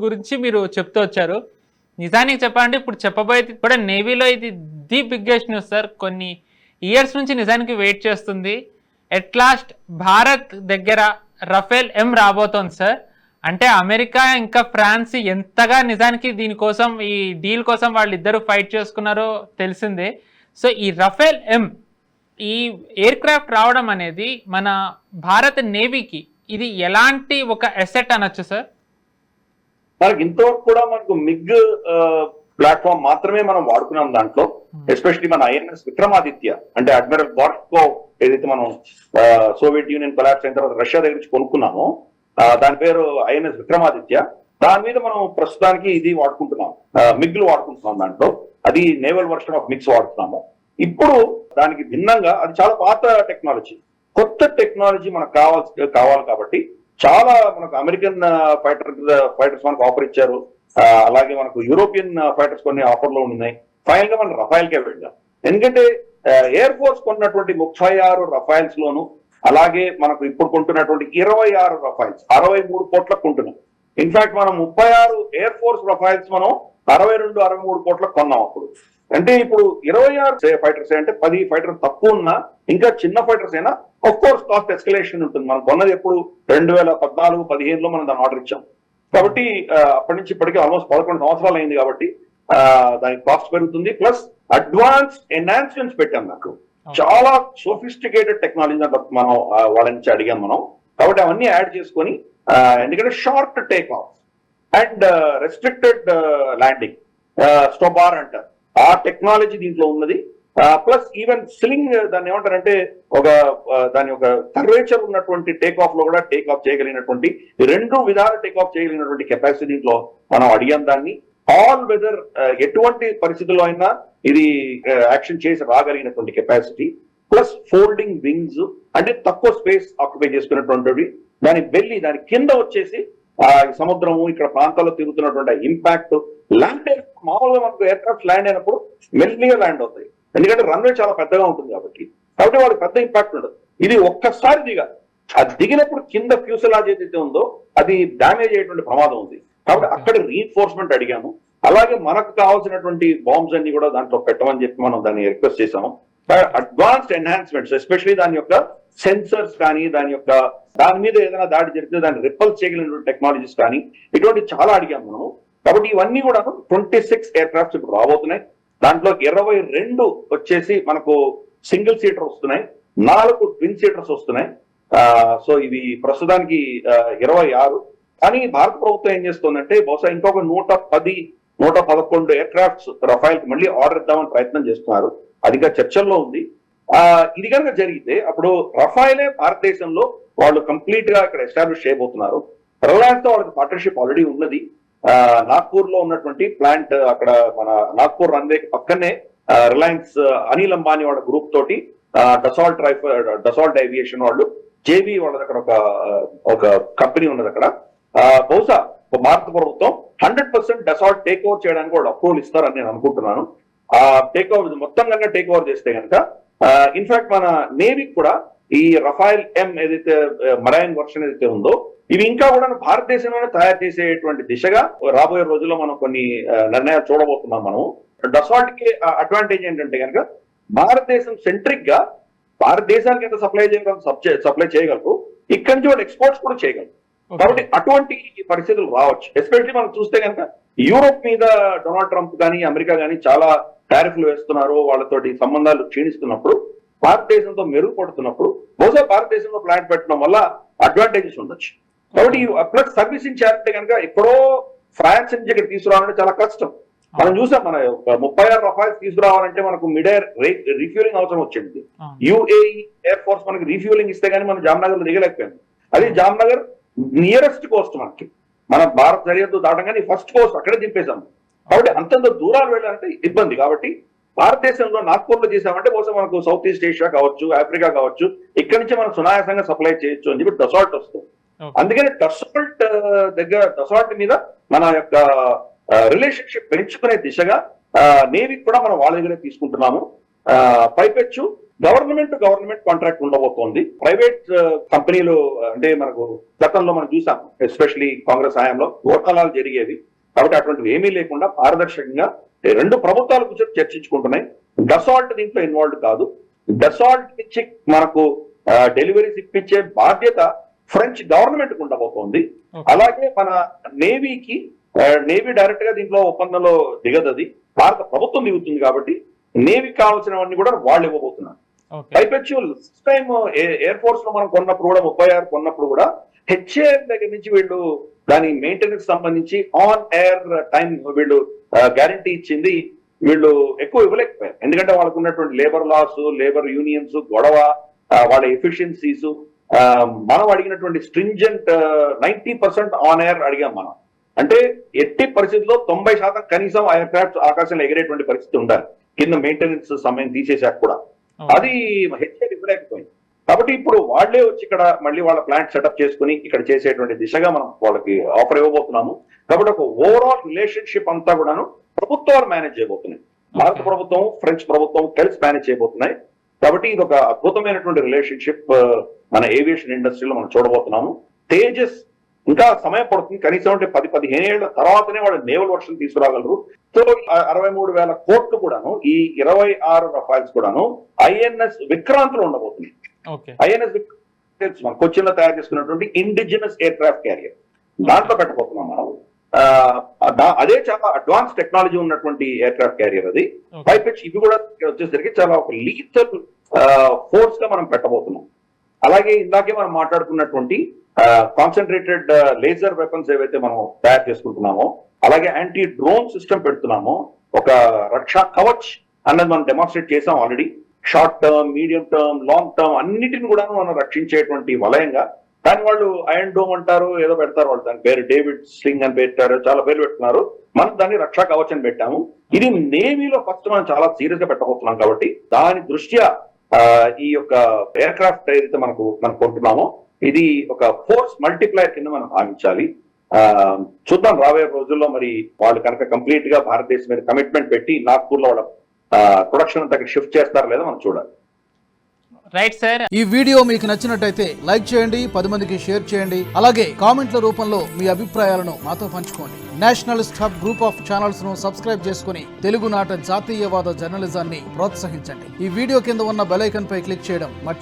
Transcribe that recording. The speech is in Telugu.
గురించి మీరు చెప్తూ వచ్చారు. నిజానికి చెప్పాలంటే ఇప్పుడు చెప్పబోయేది కూడా నేవీలో ఇది ది బిగ్గెస్ట్ న్యూస్ సార్. కొన్ని ఇయర్స్ నుంచి నిజానికి వెయిట్ చేస్తుంది. ఎట్ లాస్ట్ భారత్ దగ్గర రఫేల్ M రాబోతోంది సార్. అంటే అమెరికా ఇంకా ఫ్రాన్స్ ఎంతగా నిజానికి దీనికోసం ఈ డీల్ కోసం వాళ్ళిద్దరూ ఫైట్ చేసుకున్నారో తెలిసిందే. సో ఈ రఫేల్ M ఈ ఎయిర్ క్రాఫ్ట్ రావడం అనేది మన భారత నేవీకి ఇది ఎలాంటి ఒక అసెట్ అనొచ్చు సార్? మనకి ఇంతవరకు కూడా మనకు మిగ్ ప్లాట్ఫామ్ మాత్రమే మనం వాడుకున్నాం దాంట్లో. ఎస్పెషల్లీ మన INS విక్రమాదిత్య అంటే అడ్మిరల్ బార్కో ఏదైతే మనం సోవియట్ యూనియన్ కొలాప్స్ అయిన తర్వాత రష్యా దగ్గర నుంచి కొనుక్కున్నామో దాని పేరు INS విక్రమాదిత్య. దాని మీద మనం ప్రస్తుతానికి ఇది వాడుకుంటున్నాం, మిగ్లు వాడుకుంటున్నాం. దాంట్లో అది నేవల్ వర్షన్ ఆఫ్ మిగ్స్ వాడుతున్నాము. ఇప్పుడు దానికి భిన్నంగా అది చాలా పాత టెక్నాలజీ, కొత్త టెక్నాలజీ మనకు కావాలి కాబట్టి చాలా మనకు అమెరికన్ ఫైటర్స్ మనకు ఆఫర్ ఇచ్చారు. అలాగే మనకు యూరోపియన్ ఫైటర్స్ కొన్ని ఆఫర్లు ఉన్నాయి. ఫైనల్ గా మనం రఫైల్ కే వెళ్ళాం. ఎందుకంటే ఎయిర్ ఫోర్స్ కొన్నటువంటి 36 రఫైల్స్ లోను అలాగే మనకు ఇప్పుడు కొంటున్నటువంటి 26 రఫైల్స్ 63 కోట్లకు కొంటున్నాం. ఇన్ఫాక్ట్ మనం 36 ఎయిర్ ఫోర్స్ రఫైల్స్ మనం 62-63 కోట్లకు కొన్నాం అప్పుడు. అంటే ఇప్పుడు 26 ఫైటర్స్ అంటే 10 ఫైటర్స్ తక్కువ ఉన్నా ఇంకా చిన్న ఫైటర్స్ అయినా ఆఫ్ కోర్స్ కాస్ట్ ఎస్కలేషన్ ఉంటుంది. మనం కొన్నది ఎప్పుడు 2014-15లో మనం దాన్ని ఆర్డర్ ఇచ్చాం కాబట్టి అప్పటి నుంచి ఇప్పటికీ ఆల్మోస్ట్ 11 సంవత్సరాలు అయింది కాబట్టి దానికి కాస్ట్ పెరుగుతుంది. ప్లస్ అడ్వాన్స్ ఎన్హాన్స్మెంట్స్ పెట్టాం. నాకు చాలా సోఫిస్టికేటెడ్ టెక్నాలజీ మనం వాళ్ళ నుంచి అడిగాం మనం కాబట్టి అవన్నీ యాడ్ చేసుకొని ఎందుకంటే short take off and restricted landing STOBAR అంటారు ఆ టెక్నాలజీ దీంట్లో ఉన్నది. ప్లస్ ఈవెన్ స్లింగ్ దాన్ని ఏమంటారంటే దాని ఒక కర్వేచర్ ఉన్నటువంటి టేక్ ఆఫ్ లో కూడా టేక్ ఆఫ్ చేయగలిగినటువంటి 2 విధాలు టేక్ ఆఫ్ చేయగలిగినటువంటి కెపాసిటీ దీంట్లో మనం అడిగాం దాన్ని. ఆల్ వెదర్ ఎటువంటి పరిస్థితుల్లో అయినా ఇది యాక్షన్ చేసి రాగలిగినటువంటి కెపాసిటీ. ప్లస్ ఫోల్డింగ్ వింగ్స్ అంటే తక్కువ స్పేస్ ఆక్యుపై చేసుకున్నటువంటి దాని బెల్లి దాని కింద వచ్చేసి సముద్రము ఇక్కడ ప్రాంతాల్లో తిరుగుతున్నటువంటి ఇంపాక్ట్ ల్యాండ్ మామూలుగా మనకు ఎయిర్ క్రాఫ్ట్ ల్యాండ్ అయినప్పుడు మెల్లిగా ల్యాండ్ అవుతాయి ఎందుకంటే రన్వే చాలా పెద్దగా ఉంటుంది కాబట్టి వాళ్ళకి పెద్ద ఇంపాక్ట్ ఉండదు. ఇది ఒక్కసారి దిగాలి, అది దిగినప్పుడు కింద ఫ్యూసలాజ్ ఏదైతే ఉందో అది డ్యామేజ్ అయ్యేటువంటి ప్రమాదం ఉంది కాబట్టి అక్కడ రీఎన్ఫోర్స్మెంట్ అడిగాము. అలాగే మనకు కావాల్సినటువంటి బాంబ్స్ అన్ని కూడా దాంట్లో పెట్టమని చెప్పి మనం దాన్ని రిక్వెస్ట్ చేసాము. అడ్వాన్స్డ్ ఎన్హాన్స్మెంట్స్ ఎస్పెషల్లీ దాని యొక్క సెన్సర్స్ కానీ దాని మీద ఏదైనా దాడి జరిగితే దాన్ని రిపల్స్ చేయగలిగిన టెక్నాలజీస్ కానీ ఇటువంటి చాలా అడిగాము మనం. కాబట్టి ఇవన్నీ కూడా 26 ఎయిర్ క్రాఫ్ట్స్ ఇప్పుడు రాబోతున్నాయి. దాంట్లో 22 వచ్చేసి మనకు సింగిల్ సీటర్ వస్తున్నాయి, 4 ట్విన్ సీటర్స్ వస్తున్నాయి. సో ఇవి ప్రస్తుతానికి 26. కానీ భారత ప్రభుత్వం ఏం చేస్తుందంటే బహుశా ఇంకొక 110-111 ఎయిర్ క్రాఫ్ట్స్ రఫైల్ కి మళ్ళీ ఆర్డర్ ఇద్దామని ప్రయత్నం చేస్తున్నారు. అదిగా చర్చల్లో ఉంది. ఇది కనుక జరిగితే అప్పుడు రఫైలే భారతదేశంలో వాళ్ళు కంప్లీట్ గా ఇక్కడ ఎస్టాబ్లిష్ చేయబోతున్నారు. రిలయన్స్ తో వాళ్ళకి పార్ట్నర్షిప్ ఆల్రెడీ ఉన్నది. నాగ్పూర్ లో ఉన్నటువంటి ప్లాంట్ అక్కడ మన నాగ్పూర్ రన్వే పక్కనే రిలయన్స్ అనిల్ అంబానీ వాళ్ళ గ్రూప్ తోటి డసాల్ట్ ఏవియేషన్ వాళ్ళు జేబీ వాళ్ళది అక్కడ ఒక కంపెనీ ఉన్నది అక్కడ. బహుశా భారత ప్రభుత్వం 100% డసాల్ట్ టేక్ ఓవర్ చేయడానికి వాళ్ళు అప్రూవల్ ఇస్తారని నేను అనుకుంటున్నాను. టేక్ ఓవర్ మొత్తం కనుక టేక్ ఓవర్ చేస్తే కనుక ఇన్ఫాక్ట్ మన నేవీ కూడా ఈ రఫైల్ M ఏదైతే మరైన్ వర్షన్ ఏదైతే ఉందో ఇవి ఇంకా కూడా భారతదేశంలోనే తయారు చేసేటువంటి దిశగా రాబోయే రోజుల్లో మనం కొన్ని నిర్ణయాలు చూడబోతున్నాం. మనం డసాల్ట్ కి అడ్వాంటేజ్ ఏంటంటే కనుక భారతదేశం సెంట్రిక్ గా భారతదేశానికి ఎంత సప్లై చేయగలరు, ఇక్కడి నుంచి వాళ్ళు ఎక్స్పోర్ట్స్ కూడా చేయగలరు. కాబట్టి అటువంటి పరిస్థితులు రావచ్చు. ఎస్పెషల్లీ మనం చూస్తే కనుక యూరోప్ మీద డొనాల్డ్ ట్రంప్ కానీ అమెరికా కానీ చాలా టారిఫ్లు వేస్తున్నారు, వాళ్ళతోటి సంబంధాలు క్షీణిస్తున్నప్పుడు భారతదేశంతో మెరుగుపడుతున్నప్పుడు బహుశా భారతదేశంలో ప్లాంట్ పెట్టడం వల్ల అడ్వాంటేజెస్ ఉండొచ్చు. కాబట్టి ప్లస్ సర్వీసింగ్ చేయాలంటే కనుక ఎక్కడో ఫ్రాన్స్ నుంచి ఇక్కడ తీసుకురావాలంటే చాలా కష్టం. మనం చూసాం మన 36 రఫైల్స్ తీసుకురావాలంటే మనకు మిడ్ ఎయిర్ రీఫ్యూలింగ్ అవసరం వచ్చింది. UAE ఎయిర్ ఫోర్స్ మనకి రీఫ్యూలింగ్ ఇస్తే కానీ మనం జామ్నగర్ లో దిగలేకపోయింది. అది జామ్నగర్ నియరెస్ట్ కోస్ట్ మనకి, మన భారత్ సరిహద్దు దాటంగానే ఫస్ట్ కోస్ట్ అక్కడే దింపేశాం. కాబట్టి అంతంత దూరాలు వెళ్ళాలంటే ఇబ్బంది. కాబట్టి భారతదేశంలో నాగ్పూర్ లో చేసామంటే బహుశా మనకు సౌత్ ఈస్ట్ ఏషియా కావచ్చు, ఆఫ్రికా కావచ్చు, ఇక్కడి నుంచి మనం సునాయాసంగా సప్లై చేయొచ్చు అని చెప్పి డసాల్ట్ వస్తుంది. అందుకని డసాల్ట్ మీద మన యొక్క రిలేషన్షిప్ పెంచుకునే దిశగా నేవీ కూడా మనం వాళ్ళ దగ్గరే తీసుకుంటున్నాము. పైపెచ్చు గవర్నమెంట్ కాంట్రాక్ట్ ఉండబోతోంది. ప్రైవేట్ కంపెనీలు అంటే మనకు గతంలో మనం చూసాం, ఎస్పెషలీ కాంగ్రెస్ హయాంలో ఘోటాలాలు జరిగేవి. కాబట్టి అటువంటివి ఏమీ లేకుండా పారదర్శకంగా రెండు ప్రభుత్వాలు కూర్చొని చర్చించుకుంటున్నాయి. డసాల్ట్ దీంట్లో ఇన్వాల్వ్ కాదు. డసాల్ట్ ఇచ్చి మనకు డెలివరీస్ ఇప్పించే బాధ్యత ఫ్రెంచ్ గవర్నమెంట్ కు ఉండబోతోంది. అలాగే మన నేవీకి నేవీ డైరెక్ట్ గా దీంట్లో ఒప్పందంలో దిగదది, భారత ప్రభుత్వం దిగుతుంది. కాబట్టి నేవీకి కావాల్సినవన్నీ కూడా వాళ్ళు ఇవ్వబోతున్నారు. పైపెచ్చు లాస్ట్ టైం ఎయిర్ ఫోర్స్ లో మనం కొన్నప్పుడు కూడా 36 కొన్నప్పుడు కూడా హెచ్ఏఎల్ దగ్గర నుంచి వీళ్ళు దాని మెయింటెనెన్స్ సంబంధించి ఆన్ ఎయిర్ టైం వీళ్ళు గ్యారంటీ ఇచ్చింది. వీళ్ళు ఎక్కువ ఇవ్వలేకపోయారు, ఎందుకంటే వాళ్ళకు ఉన్నటువంటి లేబర్ లాస్, లేబర్ యూనియన్స్ గొడవ, వాళ్ళ ఎఫిషియన్సీస్. మనం అడిగినటువంటి స్ట్రింజెంట్ 90% ఆన్ ఎయిర్ అడిగాం మనం. అంటే ఎట్టి పరిస్థితుల్లో 90% కనీసం ఎయిర్క్రాఫ్ట్ ఆకాశంలో ఎగిరేటువంటి పరిస్థితి ఉండాలి, కింద మెయింటెనెన్స్ సమయం తీసేశాక కూడా. అది హెచ్ఏఎల్ ఇవ్వలేకపోయింది. కాబట్టి ఇప్పుడు వాళ్లే వచ్చి ఇక్కడ మళ్ళీ వాళ్ళ ప్లాంట్ సెటప్ చేసుకుని ఇక్కడ చేసేటువంటి దిశగా మనం వాళ్ళకి ఆఫర్ ఇవ్వబోతున్నాము. కాబట్టి ఒక ఓవరాల్ రిలేషన్షిప్ అంతా కూడాను ప్రభుత్వాలు మేనేజ్ చేయబోతున్నాయి. భారత ప్రభుత్వం, ఫ్రెంచ్ ప్రభుత్వం కలిసి మేనేజ్ చేయబోతున్నాయి. కాబట్టి ఇది ఒక అద్భుతమైనటువంటి రిలేషన్షిప్ మన ఏవియేషన్ ఇండస్ట్రీలో మనం చూడబోతున్నాము. తేజస్ ఇంకా సమయం పడుతుంది, కనీసం అంటే 10-15 ఏళ్ల తర్వాతనే వాళ్ళు నేవల్ వర్షన్ తీసుకురాగలరు. సో 63,000 కోట్లు కూడాను, ఈ 26 రఫాల్స్ కూడాను ఐఎన్ఎస్ విక్రాంత్ లో ఉండబోతున్నాయి. ఐఎన్ఎస్ విక్రాంత్ మన కొచ్చిన్ లో తయారు చేసుకున్నటువంటి ఇండిజినస్ ఎయిర్ క్రాఫ్ట్ క్యారియర్, దాంట్లో పెట్టబోతున్నాం మనం. అదే చాలా అడ్వాన్స్ టెక్నాలజీ ఉన్నటువంటి ఎయిర్ క్రాఫ్ట్ క్యారియర్ అది. పైపెచ్చి ఇవి కూడా వచ్చేసరికి చాలా ఒక లీథల్ ఫోర్స్ గా మనం పెట్టబోతున్నాం. అలాగే ఇందాకే మనం మాట్లాడుకున్నటువంటి కాన్సన్ట్రేటెడ్ లేజర్ వెపన్స్ ఏవైతే మనం తయారు చేసుకుంటున్నామో, అలాగే యాంటీ డ్రోన్ సిస్టమ్ పెడుతున్నామో, ఒక రక్షా కవచ్ అన్నది మనం డెమాన్స్ట్రేట్ చేసాం already. Short term, medium term, long term అన్నిటిని కూడా మనం రక్షించేటువంటి వలయంగా. కానీ వాళ్ళు ఐరన్ డోమ్ అంటారు, ఏదో పెడతారు, వాళ్ళు దాని పేరు డేవిడ్ స్లింగ్ అని పెట్టారు, చాలా పేరు పెడుతున్నారు. మనం దాన్ని రక్షా కవచ్ అని పెట్టాము. ఇది నేవీలో ఫస్ట్ మనం చాలా సీరియస్ గా పెట్టబోతున్నాం. కాబట్టి దాని దృష్ట్యా ఈ యొక్క ఎయిర్ క్రాఫ్ట్ ఏదైతే మనం కొంటున్నామో ఇది ఒక ఫోర్స్ మల్టిప్లైర్ కింద మనం భావించాలి. చూద్దాం రాబోయే రోజుల్లో మరి వాళ్ళు కనుక కంప్లీట్ గా భారతదేశం మీద కమిట్మెంట్ పెట్టి నాగ్పూర్ లో వాళ్ళ ప్రొడక్షన్ అంతా షిఫ్ట్ చేస్తారా లేదా మనం చూడాలి. రైట్ సార్, ఈ వీడియో మీకు నచ్చినట్టయితే లైక్ చేయండి, 10 మందికి షేర్ చేయండి. అలాగే కామెంట్ల రూపంలో మీ అభిప్రాయాలను మాతో పంచుకోండి. Nationalist hub group of channels ను సబ్స్క్రైబ్ చేసుకుని తెలుగునాట జాతీయవాద జర్నలిజాన్ని ప్రోత్సహించండి. ఈ వీడియో కింద ఉన్న బెల్ ఐకాన్ పై క్లిక్ చేయడం